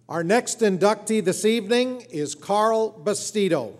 Our next inductee this evening is Carl Bastedo.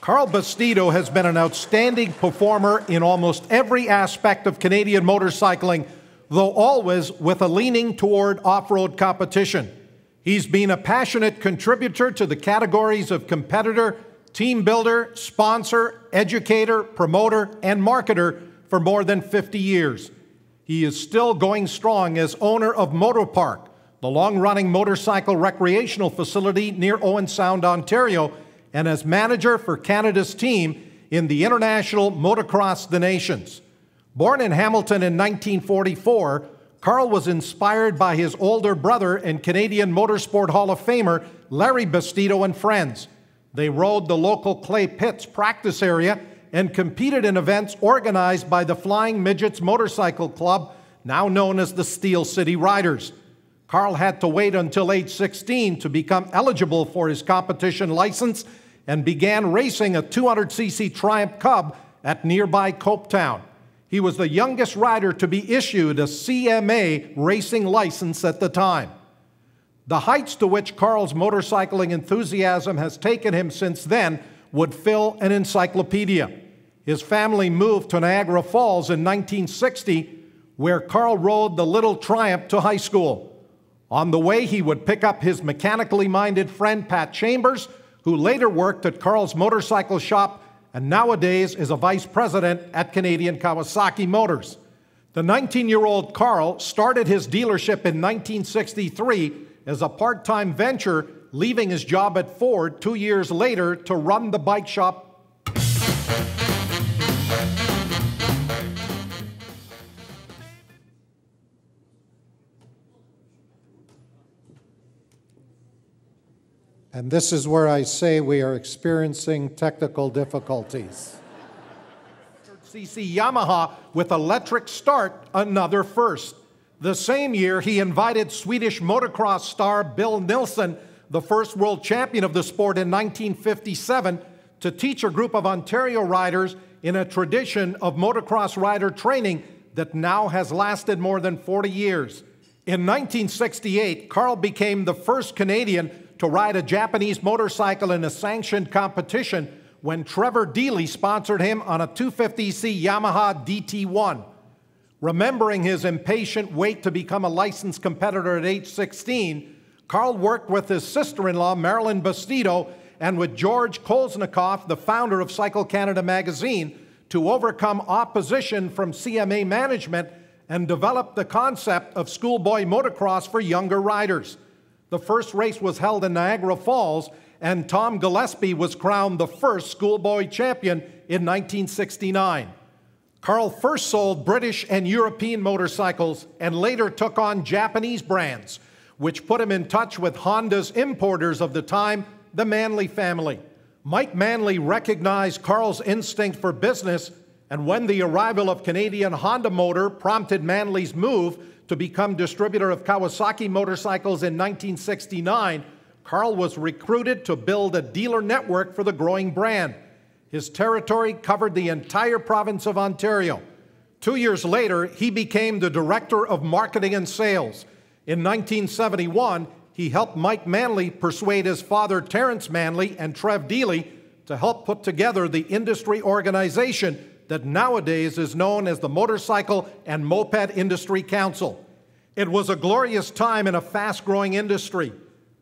Carl Bastedo has been an outstanding performer in almost every aspect of Canadian motorcycling, though always with a leaning toward off-road competition. He's been a passionate contributor to the categories of competitor, team builder, sponsor, educator, promoter, and marketer for more than 50 years. He is still going strong as owner of Motor Park, the long-running motorcycle recreational facility near Owen Sound, Ontario, and as manager for Canada's team in the International Motocross the Nations. Born in Hamilton in 1944, Carl was inspired by his older brother and Canadian Motorsport Hall of Famer Larry Bastedo and friends. They rode the local clay pits practice area and competed in events organized by the Flying Midgets Motorcycle Club, now known as the Steel City Riders. Carl had to wait until age 16 to become eligible for his competition license and began racing a 200cc Triumph Cub at nearby Copetown. He was the youngest rider to be issued a CMA racing license at the time. The heights to which Carl's motorcycling enthusiasm has taken him since then would fill an encyclopedia. His family moved to Niagara Falls in 1960, where Carl rode the little Triumph to high school. On the way, he would pick up his mechanically minded friend Pat Chambers, who later worked at Carl's motorcycle shop and nowadays is a vice president at Canadian Kawasaki Motors. The 19-year-old Carl started his dealership in 1963 as a part-time venture, leaving his job at Ford 2 years later to run the bike shop. And this is where I say we are experiencing technical difficulties. cc Yamaha with electric start, another first. The same year, he invited Swedish motocross star Bill Nilsson, the first world champion of the sport in 1957, to teach a group of Ontario riders in a tradition of motocross rider training that now has lasted more than 40 years. In 1968, Carl became the first Canadian to ride a Japanese motorcycle in a sanctioned competition when Trevor Deely sponsored him on a 250c Yamaha DT1. Remembering his impatient wait to become a licensed competitor at age 16, Carl worked with his sister-in-law, Marilyn Bastedo, and with George Kolesnikoff, the founder of Cycle Canada magazine, to overcome opposition from CMA management and develop the concept of schoolboy motocross for younger riders. The first race was held in Niagara Falls, and Tom Gillespie was crowned the first schoolboy champion in 1969. Carl first sold British and European motorcycles and later took on Japanese brands, which put him in touch with Honda's importers of the time, the Manley family. Mike Manley recognized Carl's instinct for business, and when the arrival of Canadian Honda Motor prompted Manley's move to become distributor of Kawasaki motorcycles in 1969, Carl was recruited to build a dealer network for the growing brand. His territory covered the entire province of Ontario. 2 years later, he became the director of marketing and sales. In 1971, he helped Mike Manley persuade his father Terrence Manley and Trev Deely to help put together the industry organization that nowadays is known as the Motorcycle and Moped Industry Council. It was a glorious time in a fast-growing industry.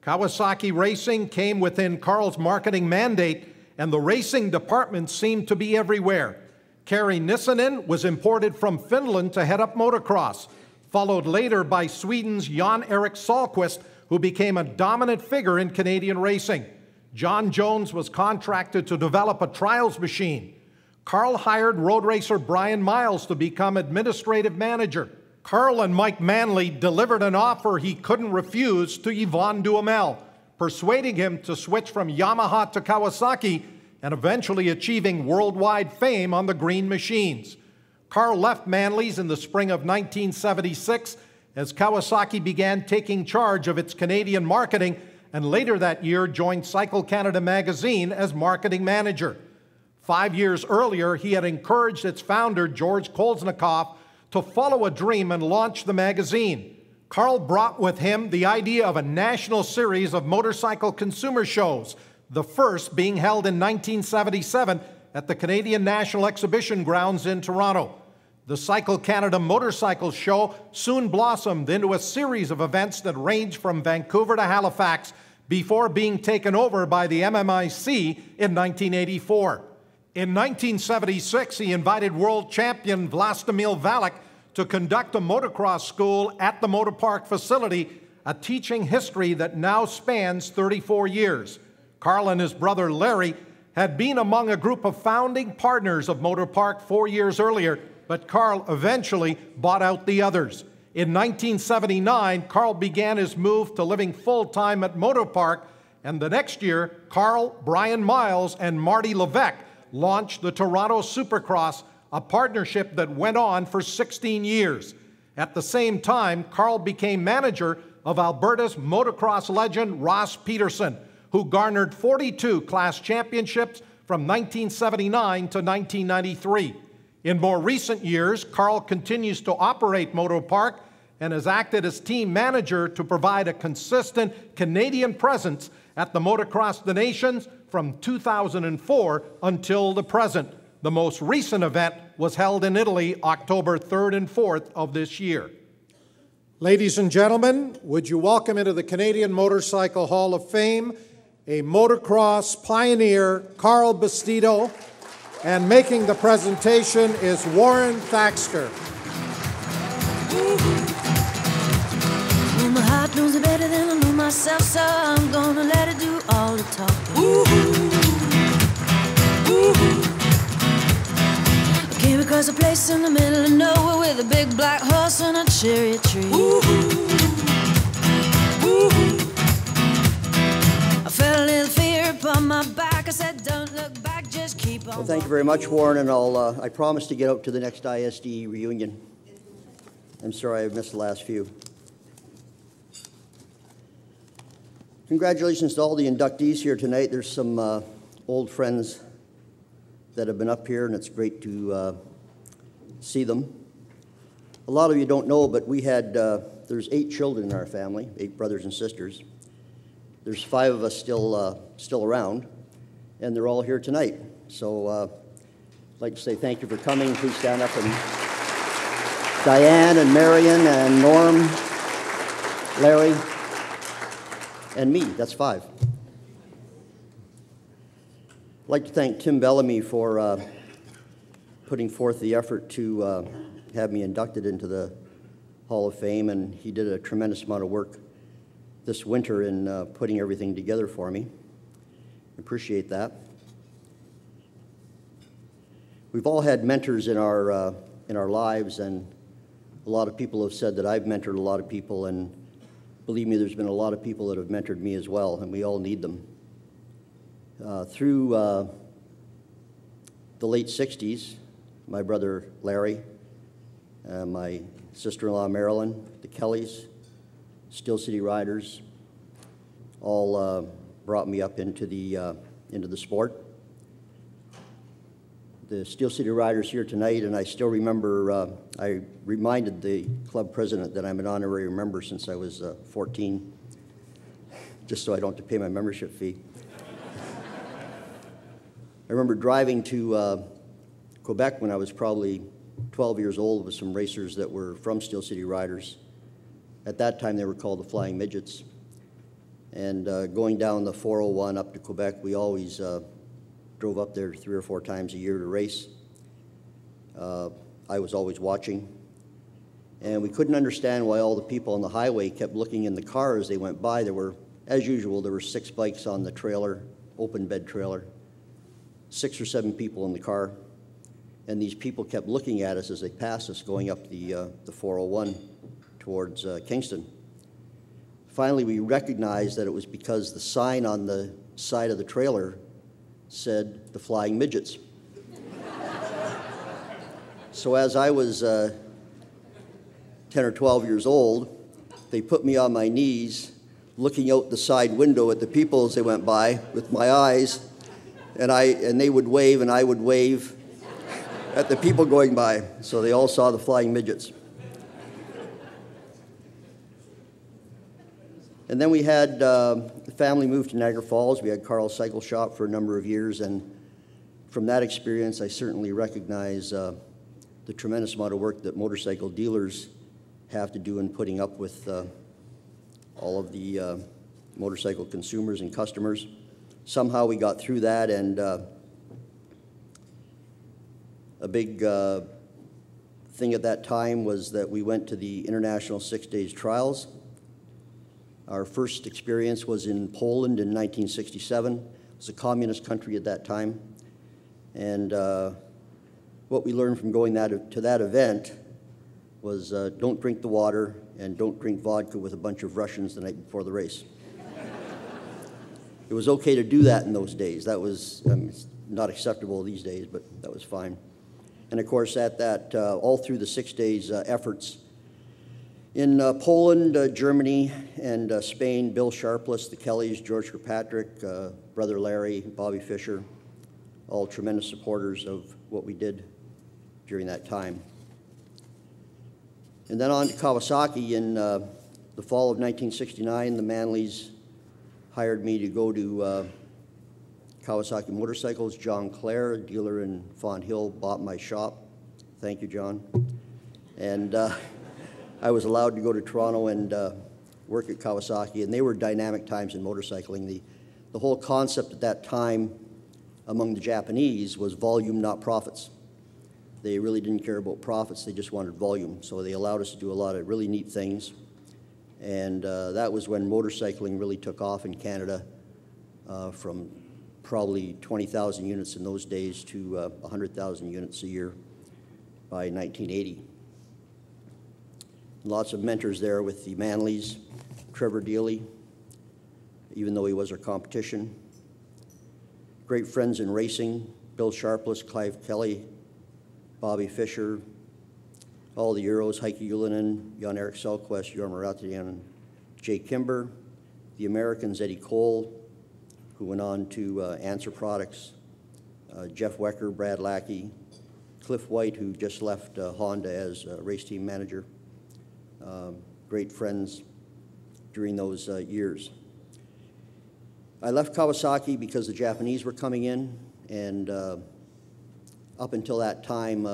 Kawasaki Racing came within Carl's marketing mandate, and the racing department seemed to be everywhere. Kari Nissanen was imported from Finland to head up motocross, followed later by Sweden's Jan-Erik Sahlqvist, who became a dominant figure in Canadian racing. John Jones was contracted to develop a trials machine. Carl hired road racer Brian Miles to become administrative manager. Carl and Mike Manley delivered an offer he couldn't refuse to Yvon Duhamel, persuading him to switch from Yamaha to Kawasaki and eventually achieving worldwide fame on the green machines. Carl left Manley's in the spring of 1976 as Kawasaki began taking charge of its Canadian marketing, and later that year joined Cycle Canada magazine as marketing manager. 5 years earlier, he had encouraged its founder, George Kolesnikoff, to follow a dream and launch the magazine. Carl brought with him the idea of a national series of motorcycle consumer shows, the first being held in 1977 at the Canadian National Exhibition Grounds in Toronto. The Cycle Canada Motorcycle Show soon blossomed into a series of events that ranged from Vancouver to Halifax before being taken over by the MMIC in 1984. In 1976, he invited world champion Vlastimil Valek to conduct a motocross school at the Motor Park facility, a teaching history that now spans 34 years. Carl and his brother Larry had been among a group of founding partners of Motor Park 4 years earlier, but Carl eventually bought out the others. In 1979, Carl began his move to living full-time at Motor Park, and the next year, Carl, Brian Miles, and Marty Levesque launched the Toronto Supercross, a partnership that went on for 16 years. At the same time, Carl became manager of Alberta's motocross legend Ross Peterson, who garnered 42 class championships from 1979 to 1993. In more recent years, Carl continues to operate Motor Park and has acted as team manager to provide a consistent Canadian presence at the Motocross of the Nations from 2004 until the present. The most recent event was held in Italy October 3rd and 4th of this year. Ladies and gentlemen, would you welcome into the Canadian Motorcycle Hall of Fame a motocross pioneer, Carl Bastedo, and making the presentation is Warren Thaxter. Well, my heart knows it better than I know myself, so I'm gonna let it do all the talking. I came across a place in the middle of nowhere with a big black horse and a cherry tree. I felt a little fear upon my back. I said, don't look back, just keep on. Well, thank you very much, Warren, and I promise to get out to the next ISD reunion. I'm sorry I've missed the last few. Congratulations to all the inductees here tonight. There's some old friends that have been up here, and it's great to see them. A lot of you don't know, but we had, there's 8 children in our family, 8 brothers and sisters. There's 5 of us still around, and they're all here tonight. So I'd like to say thank you for coming. Please stand up. And Diane and Marion and Norm, Larry, and me. That's 5. I'd like to thank Tim Bellamy for putting forth the effort to have me inducted into the Hall of Fame, and he did a tremendous amount of work this winter in putting everything together for me. Appreciate that. We've all had mentors in our lives, and a lot of people have said that I've mentored a lot of people, and believe me, there's been a lot of people that have mentored me as well, and we all need them. Through the late 60s, my brother Larry, my sister-in-law Marilyn, the Kellys, Steel City Riders, all brought me up into the sport. The Steel City Riders here tonight, and I still remember, I reminded the club president that I'm an honorary member since I was 14, just so I don't have to pay my membership fee. I remember driving to Quebec when I was probably 12 years old with some racers that were from Steel City Riders. At that time, they were called the Flying Midgets. And going down the 401 up to Quebec, we always drove up there 3 or 4 times a year to race. I was always watching. And we couldn't understand why all the people on the highway kept looking in the car as they went by. There were, as usual, there were 6 bikes on the trailer, open bed trailer, 6 or 7 people in the car. And these people kept looking at us as they passed us going up the 401 towards Kingston. Finally, we recognized that it was because the sign on the side of the trailer said the Flying Midgets. So as I was 10 or 12 years old, they put me on my knees, looking out the side window at the people as they went by with my eyes, and they would wave and I would wave at the people going by, so they all saw the Flying Midgets. And then we had the family moved to Niagara Falls. We had Carl's Cycle Shop for a number of years, and from that experience, I certainly recognize the tremendous amount of work that motorcycle dealers have to do in putting up with all of the motorcycle consumers and customers. Somehow we got through that, and a big thing at that time was that we went to the International 6 Days Trials. Our first experience was in Poland in 1967. It was a communist country at that time. And what we learned from going to that event was don't drink the water and don't drink vodka with a bunch of Russians the night before the race. It was okay to do that in those days. That was it's not acceptable these days, but that was fine. And of course, at that, all through the 6 days efforts, in Poland, Germany, and Spain, Bill Sharpless, the Kellys, George Kirkpatrick, Brother Larry, Bobby Fischer, all tremendous supporters of what we did during that time. And then on to Kawasaki. In the fall of 1969, the Manleys hired me to go to Kawasaki Motorcycles. John Clare, a dealer in Font Hill, bought my shop. Thank you, John. And I was allowed to go to Toronto and work at Kawasaki, and they were dynamic times in motorcycling. The whole concept at that time among the Japanese was volume, not profits. They really didn't care about profits, they just wanted volume. So they allowed us to do a lot of really neat things. And that was when motorcycling really took off in Canada, from probably 20,000 units in those days to 100,000 units a year by 1980. Lots of mentors there with the Manleys, Trevor Dealey, even though he was our competition. Great friends in racing, Bill Sharpless, Clive Kelly, Bobby Fischer, all the Euros, Heike Ullinen, Jan-Erik Selquist, Jorma Rautiainen, Jay Kimber, the Americans, Eddie Cole, who went on to Answer Products, Jeff Wecker, Brad Lackey, Cliff White, who just left Honda as race team manager. Great friends during those years. I left Kawasaki because the Japanese were coming in, and up until that time,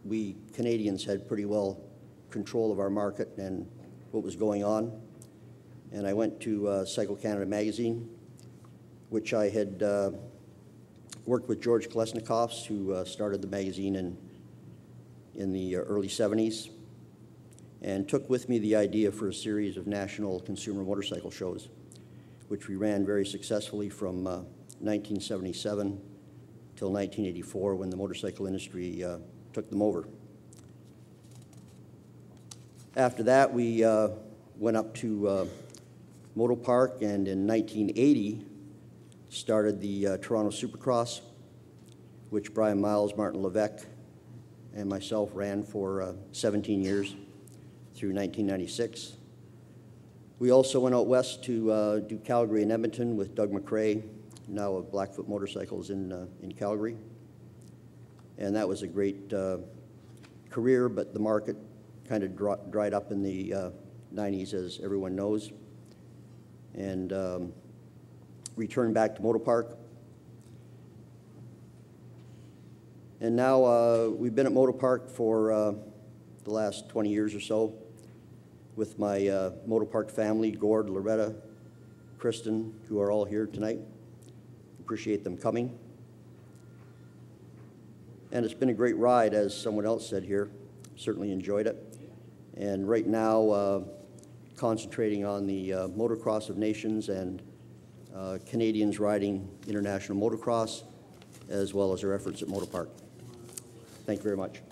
we Canadians had pretty well control of our market and what was going on. And I went to Cycle Canada magazine, which I had worked with George Kolesnikoffs, who started the magazine in the early 70s, and took with me the idea for a series of national consumer motorcycle shows, which we ran very successfully from 1977 till 1984, when the motorcycle industry took them over. After that, we went up to Moto Park, and in 1980 started the Toronto Supercross, which Brian Miles, Martin Levesque, and myself ran for 17 years through 1996. We also went out west to do Calgary and Edmonton with Doug McRae, now of Blackfoot Motorcycles in Calgary. And that was a great career, but the market kind of dried up in the 90s, as everyone knows, and returned back to Moto Park. And now we've been at Moto Park for the last 20 years or so with my Moto Park family, Gord, Loretta, Kristen, who are all here tonight. Appreciate them coming. And it's been a great ride, as someone else said here. Certainly enjoyed it. And right now, concentrating on the Motocross of Nations and Canadians riding international motocross, as well as our efforts at Moto Park. Thank you very much.